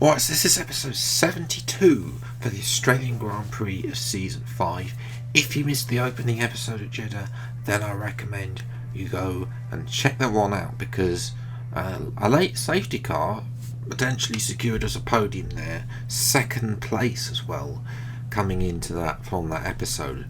Alright, so this is episode 72 for the Australian Grand Prix of Season 5. If you missed the opening episode at Jeddah, then I recommend you go and check that one out, because a late safety car potentially secured us a podium there, second place as well, coming into that from that episode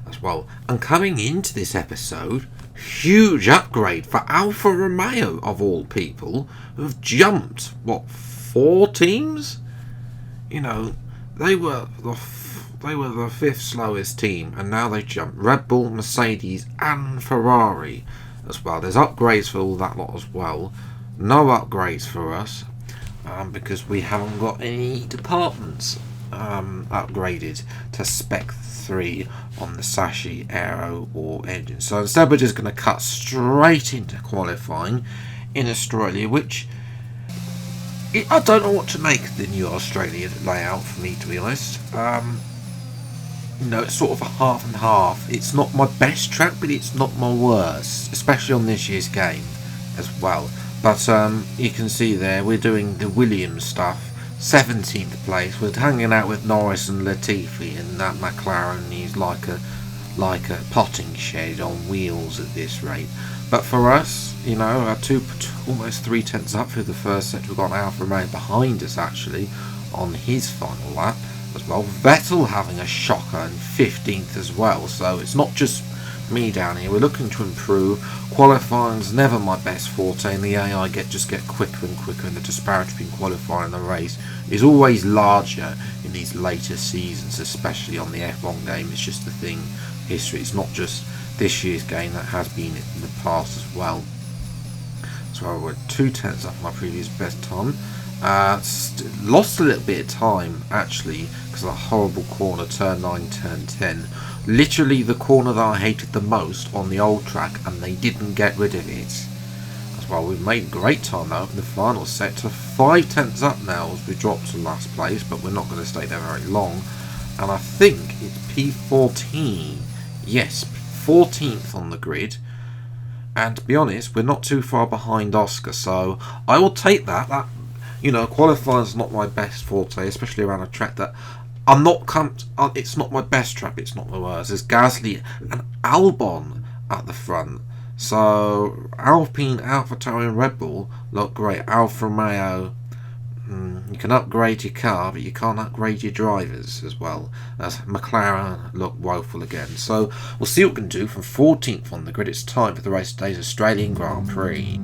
as well. And coming into this episode, huge upgrade for Alfa Romeo of all people, who have jumped, 4 teams? You know, they were the fifth slowest team, and now they jumped Red Bull, Mercedes and Ferrari as well. There's upgrades for all that lot as well. No upgrades for us, because we haven't got any departments upgraded to Spec 3 on the Sashi, Aero or engine. So instead we're just going to cut straight into qualifying in Australia, which I don't know what to make of the new Australia layout, for me, to be honest. It's sort of a half and half. It's not my best track, but it's not my worst, especially on this year's game as well. But you can see there, we're doing the Williams stuff, 17th place. We're hanging out with Norris and Latifi, and that McLaren is like a potting shed on wheels at this rate. But for us, almost 3 tenths up through the first set. We've got Alfa Romeo behind us actually on his final lap as well. Vettel having a shocker in 15th as well. So it's not just me down here. We're looking to improve. Qualifying's never my best forte, and the AI just get quicker and quicker, and the disparity between qualifying and the race is always larger in these later seasons, especially on the F1 game. It's just the thing, history. It's not just this year's game, that has been in the past as well. So we're 2 tenths off my previous best time. Lost a little bit of time actually because of a horrible corner, turn 9, turn 10. Literally the corner that I hated the most on the old track, and they didn't get rid of it as well. We've made great time though in the final set, to 5 tenths up now as we drop to last place, but we're not going to stay there very long. And I think it's P14, yes, 14th on the grid. And to be honest, we're not too far behind Oscar, so I will take that. Qualifying's not my best forte, especially around a track that it's not my best track, it's not the worst. There's Gasly and Albon at the front. So Alpine, AlphaTauri and Red Bull look great. Alfa Romeo, you can upgrade your car, but you can't upgrade your drivers as well. As McLaren look woeful again. So we'll see what we can do from 14th on the grid. It's time for the race of today's Australian Grand Prix.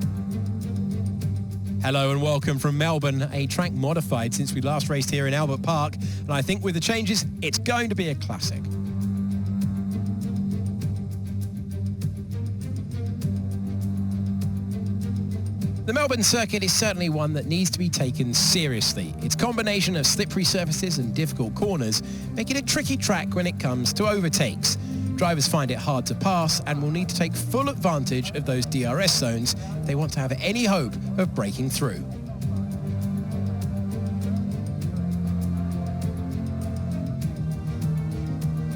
Hello and welcome from Melbourne, a track modified since we last raced here in Albert Park, and I think with the changes, it's going to be a classic. The Melbourne circuit is certainly one that needs to be taken seriously. Its combination of slippery surfaces and difficult corners make it a tricky track when it comes to overtakes. Drivers find it hard to pass and will need to take full advantage of those DRS zones if they want to have any hope of breaking through.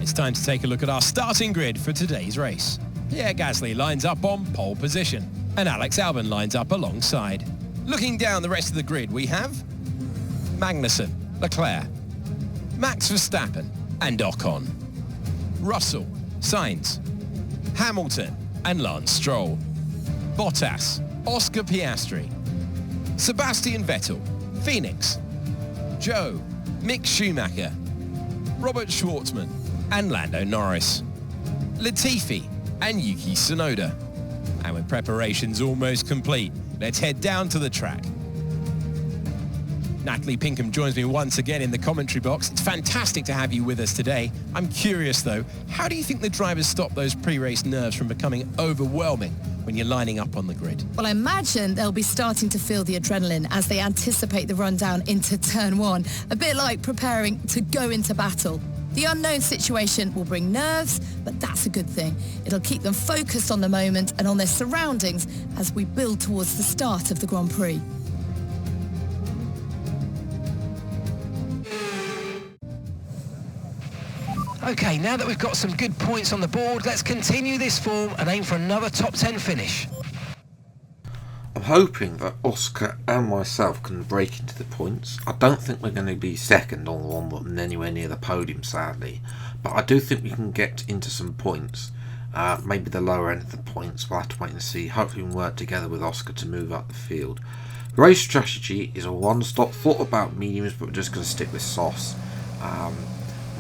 It's time to take a look at our starting grid for today's race. Pierre Gasly lines up on pole position, and Alex Albon lines up alongside. Looking down the rest of the grid, we have Magnussen, Leclerc, Max Verstappen and Ocon, Russell, Sainz, Hamilton and Lance Stroll, Bottas, Oscar Piastri, Sebastian Vettel, Phoenix, Joe, Mick Schumacher, Robert Schwartzman and Lando Norris, Latifi and Yuki Tsunoda. And with preparations almost complete, let's head down to the track. Natalie Pinkham joins me once again in the commentary box. It's fantastic to have you with us today. I'm curious though, how do you think the drivers stop those pre-race nerves from becoming overwhelming when you're lining up on the grid? Well, I imagine they'll be starting to feel the adrenaline as they anticipate the rundown into turn 1, a bit like preparing to go into battle. The unknown situation will bring nerves, but that's a good thing. It'll keep them focused on the moment and on their surroundings as we build towards the start of the Grand Prix. Okay, now that we've got some good points on the board, let's continue this form and aim for another top 10 finish. I'm hoping that Oscar and myself can break into the points. I don't think we're going to be second on one button anywhere near the podium, sadly. But I do think we can get into some points. Maybe the lower end of the points. We'll have to wait and see. Hopefully we can work together with Oscar to move up the field. Race strategy is a one-stop. Thought about mediums, but we're just going to stick with softs.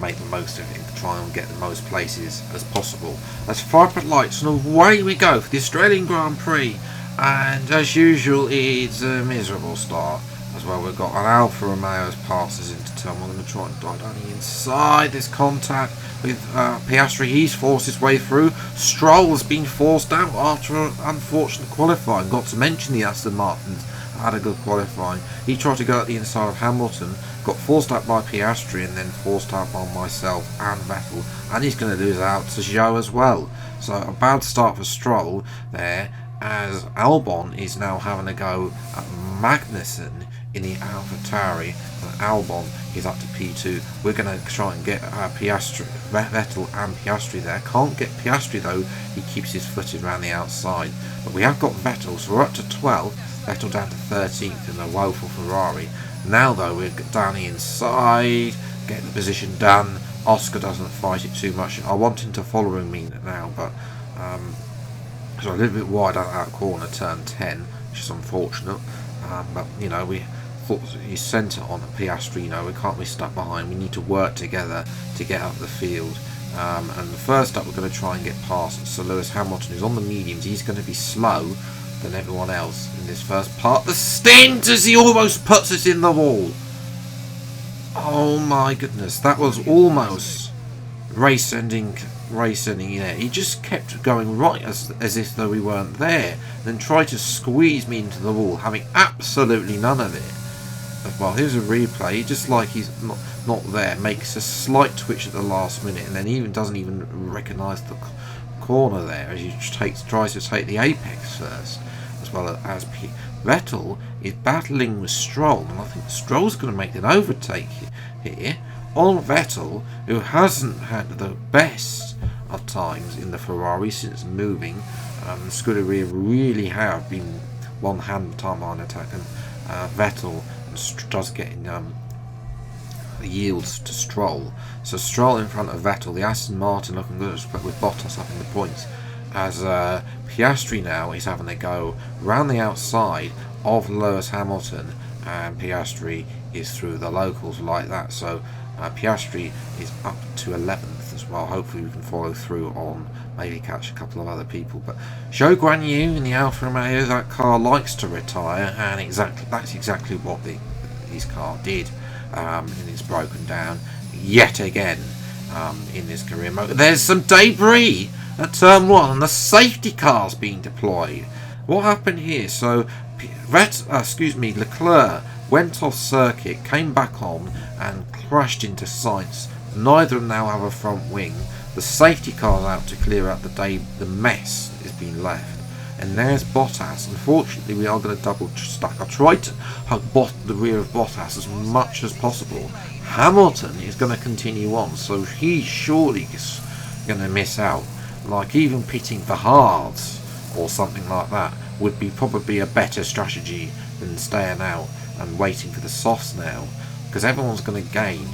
Make the most of it to try and get the most places as possible. That's 5 lights and away we go for the Australian Grand Prix. And as usual, it's a miserable start as well. We've got an Alfa Romeo as passes into turn. We're going to try and dive down the inside. This contact with Piastri. He's forced his way through. Stroll's been forced out after an unfortunate qualifying. Got to mention the Aston Martins had a good qualifying. He tried to go at the inside of Hamilton, got forced out by Piastri, and then forced out by myself and Vettel, and he's going to lose out to Zhou as well. So a bad start for Stroll there, as Albon is now having a go at Magnussen in the AlphaTauri, and Albon is up to P2. We're going to try and get Piastri, Vettel and Piastri there. Can't get Piastri though, he keeps his footed around the outside. But we have got Vettel, so we're up to 12, Vettel down to 13th in a woeful Ferrari. Now though, we're down the inside, get the position done. Oscar doesn't fight it too much. I want him to follow me now, but so a little bit wide out that corner, turn 10, which is unfortunate. But you know, we thought he's centre on Piastri. You know, we can't be stuck behind. We need to work together to get up the field. And first up, we're going to try and get past Sir Lewis Hamilton, who's on the mediums. He's going to be slow than everyone else in this first part. The stint as he almost puts us in the wall. Oh my goodness, that was almost race ending. Yeah, he just kept going right as if though we weren't there, then tried to squeeze me into the wall, having absolutely none of it. Well, here's a replay, just like he's not there, makes a slight twitch at the last minute, and then even doesn't even recognise the corner there as he tries to take the apex first, as well as Vettel is battling with Stroll, and I think Stroll's going to make an overtake here on Vettel, who hasn't had the best of times in the Ferrari since moving. Scuderia really have been one hand time on attack, and Vettel does getting yields to Stroll. So Stroll in front of Vettel, the Aston Martin looking good with Bottas up in the points, as Piastri now is having a go round the outside of Lewis Hamilton, and Piastri is through the locals like that. So Piastri is up to 11th as well. Hopefully we can follow through on maybe catch a couple of other people. But Zhou Guanyu in the Alfa Romeo, that car likes to retire, and that's exactly what his car did, and it's broken down yet again in this career mode. There's some debris at turn 1 and the safety car's being deployed. What happened here? So Leclerc went off circuit, came back on and crashed into Sainz. Neither of them now have a front wing. The safety car's out to clear out the mess that's been left. And there's Bottas. Unfortunately, we are going to double stack. I tried to hug the rear of Bottas as much as possible. Hamilton is going to continue on, so he surely is going to miss out. Like even pitting for hards or something like that would be probably a better strategy than staying out and waiting for the softs now, because everyone's going to gain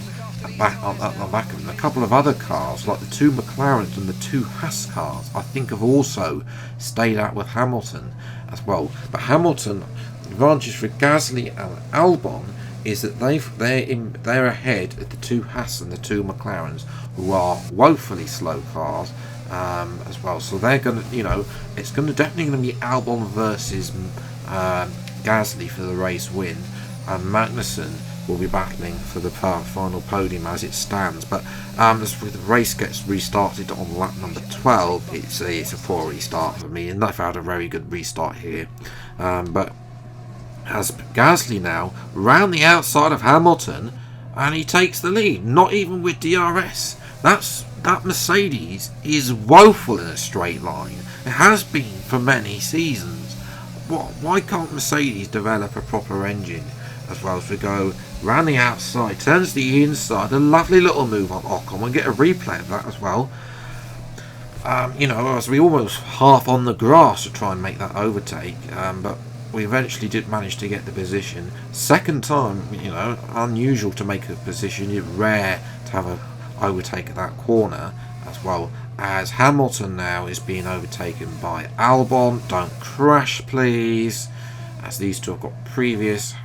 at the back of them. A couple of other cars, like the 2 McLarens and the 2 Haas cars, I think have also stayed out with Hamilton as well. But Hamilton, the advantage for Gasly and Albon is that they're ahead of the 2 Haas and the 2 McLarens, who are woefully slow cars as well. So they're going to, you know, it's definitely going to be Albon versus Gasly for the race win, and Magnussen will be battling for the final podium as it stands. But as the race gets restarted on lap number 12, it's a poor restart for me, and I've had a very good restart here. But has Gasly now round the outside of Hamilton, and he takes the lead, not even with DRS. That Mercedes is woeful in a straight line. It has been for many seasons. Why can't Mercedes develop a proper engine as well? As we go round the outside, turns the inside, a lovely little move on Ocon. We'll get a replay of that as well. You know, as we almost half on the grass to try and make that overtake, but we eventually did manage to get the position. Second time, you know, unusual to make a position. It's rare to have a overtake at that corner, as well as Hamilton now is being overtaken by Albon. Don't crash, please, as these two have got previous,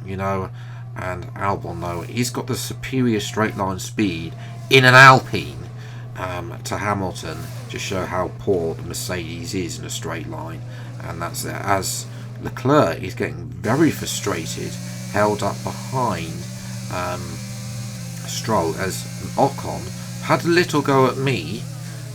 you know, and Albon, though, he's got the superior straight line speed in an Alpine to Hamilton, to show how poor the Mercedes is in a straight line. And that's there, as Leclerc is getting very frustrated, held up behind Stroll, as Ocon had a little go at me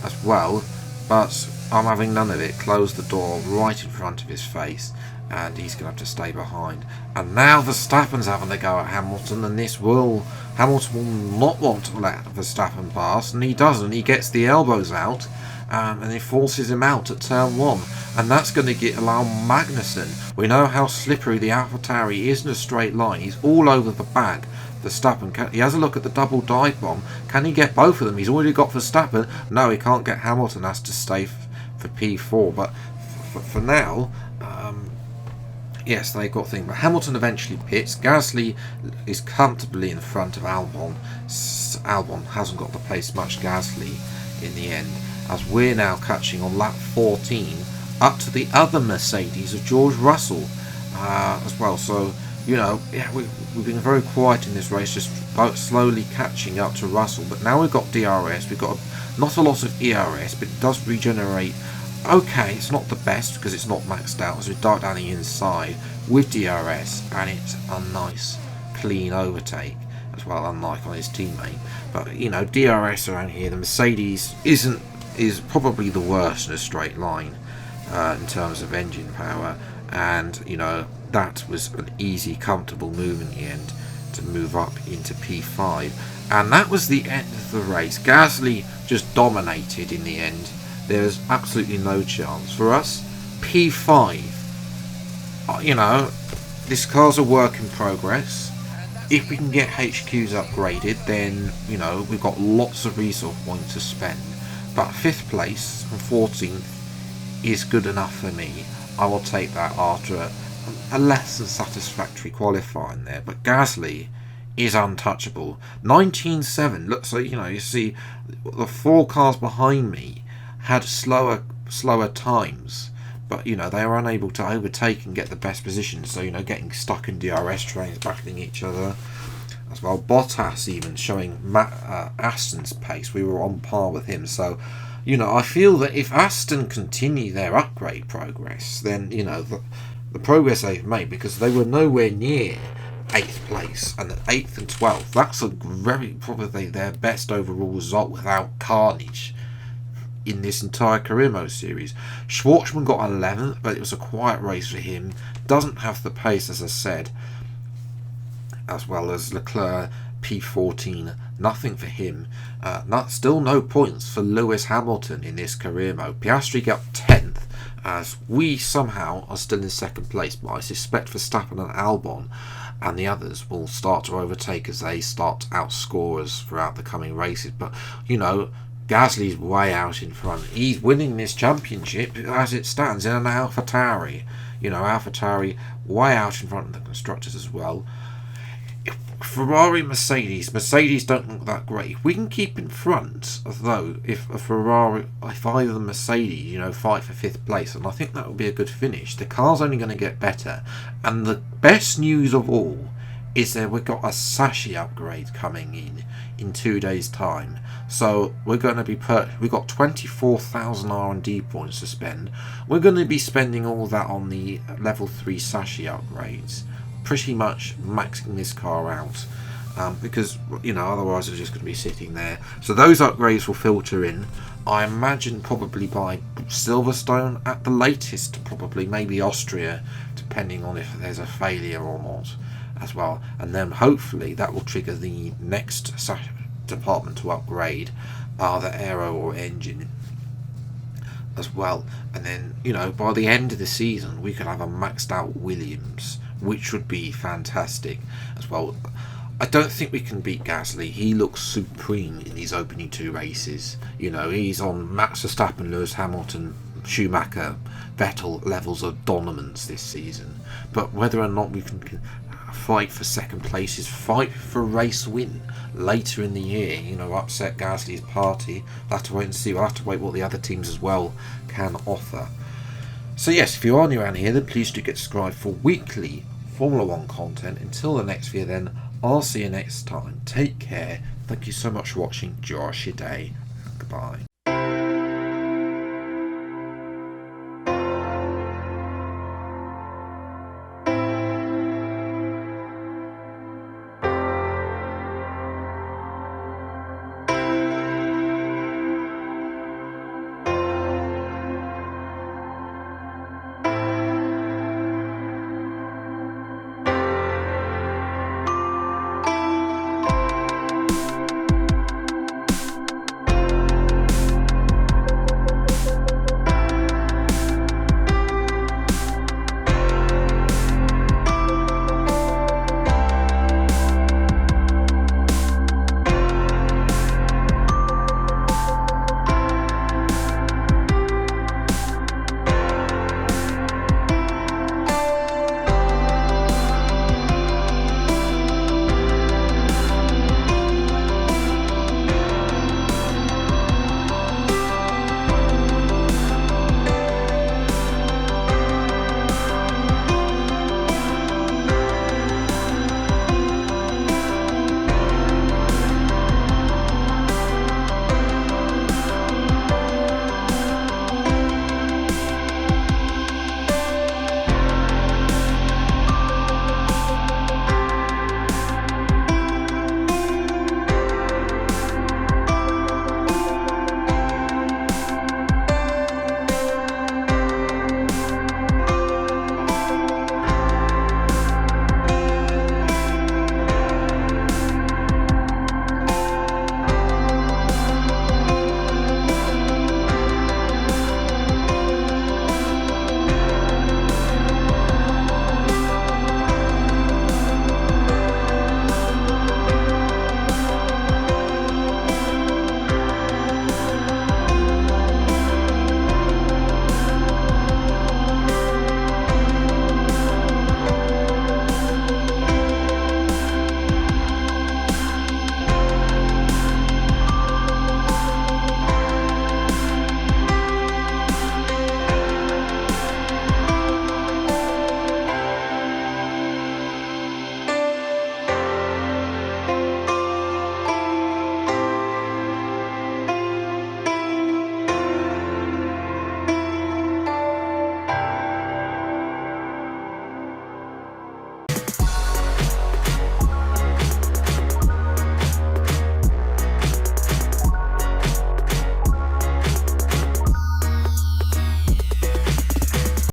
as well, but I'm having none of it. Closed the door right in front of his face, and he's going to have to stay behind. And now Verstappen's having to go at Hamilton, and Hamilton will not want to let Verstappen pass, and he doesn't. He gets the elbows out, and he forces him out at turn 1, and that's going to allow Magnussen. We know how slippery the AlphaTauri is in a straight line. He's all over the back. Verstappen, he has a look at the double dive bomb. Can he get both of them? He's already got Verstappen. No, he can't get Hamilton. Has to stay for P4. But for now, yes, they got things. But Hamilton eventually pits. Gasly is comfortably in front of Albon. Albon hasn't got to place much Gasly in the end, as we're now catching on lap 14 up to the other Mercedes of George Russell as well. So, you know, yeah, we've been very quiet in this race, just slowly catching up to Russell. But now we've got DRS, we've got not a lot of ERS, but it does regenerate. Okay, it's not the best because it's not maxed out, as we dart down the inside with DRS, and it's a nice clean overtake as well, unlike on his teammate. But, you know, DRS around here, the Mercedes is probably the worst in a straight line in terms of engine power, and, you know, that was an easy, comfortable move in the end to move up into P5. And that was the end of the race. Gasly just dominated in the end. There's absolutely no chance. For us, P5, you know, this car's a work in progress. If we can get HQs upgraded, then, you know, we've got lots of resource points to spend. But 5th place and 14th is good enough for me. I will take that after a less than satisfactory qualifying there. But Gasly is untouchable. 19.7. Look, so, you know, you see the 4 cars behind me had slower times, but, you know, they were unable to overtake and get the best position. So, you know, getting stuck in DRS trains, battling each other as well. Bottas even showing Aston's pace. We were on par with him. So, you know, I feel that if Aston continue their upgrade progress, then, you know, the progress they've made, because they were nowhere near 8th place, and 8th and 12th, that's a very, probably their best overall result without carnage in this entire career mode series. Schwartzman got 11th, but it was a quiet race for him. Doesn't have the pace, as I said, as well as Leclerc, P14, nothing for him. Still no points for Lewis Hamilton in this career mode. Piastri got 10th, as we somehow are still in 2nd place, but I suspect Verstappen and Albon and the others will start to overtake as they start to outscore us throughout the coming races. But, you know, Gasly's way out in front. He's winning this championship as it stands in an AlphaTauri. You know, AlphaTauri way out in front of the constructors as well. Ferrari, Mercedes don't look that great. If we can keep in front, though, if either the Mercedes, you know, fight for 5th place, and I think that would be a good finish. The car's only going to get better, and the best news of all is that we've got a Sashi upgrade coming in 2 days' time. So we're going to be we've got 24,000 R&D points to spend. We're going to be spending all that on the level 3 Sashi upgrades, pretty much maxing this car out, because, you know, otherwise it's just going to be sitting there. So those upgrades will filter in, I imagine, probably by Silverstone at the latest, probably maybe Austria, depending on if there's a failure or not as well. And then hopefully that will trigger the next department to upgrade, either aero or engine as well. And then, you know, by the end of the season we could have a maxed out Williams, which would be fantastic as well. I don't think we can beat Gasly. He looks supreme in these opening 2 races. You know, he's on Max Verstappen, Lewis Hamilton Schumacher, Vettel levels of dominance this season. But whether or not we can fight for second places, fight for a race win later in the year, upset Gasly's party, we'll have to wait and see. We'll have to wait what the other teams as well can offer. So yes, if you are new around here, then please do get subscribed for weekly Formula 1 content. Until the next video then, I'll see you next time. Take care. Thank you so much for watching. Enjoy your day. Goodbye.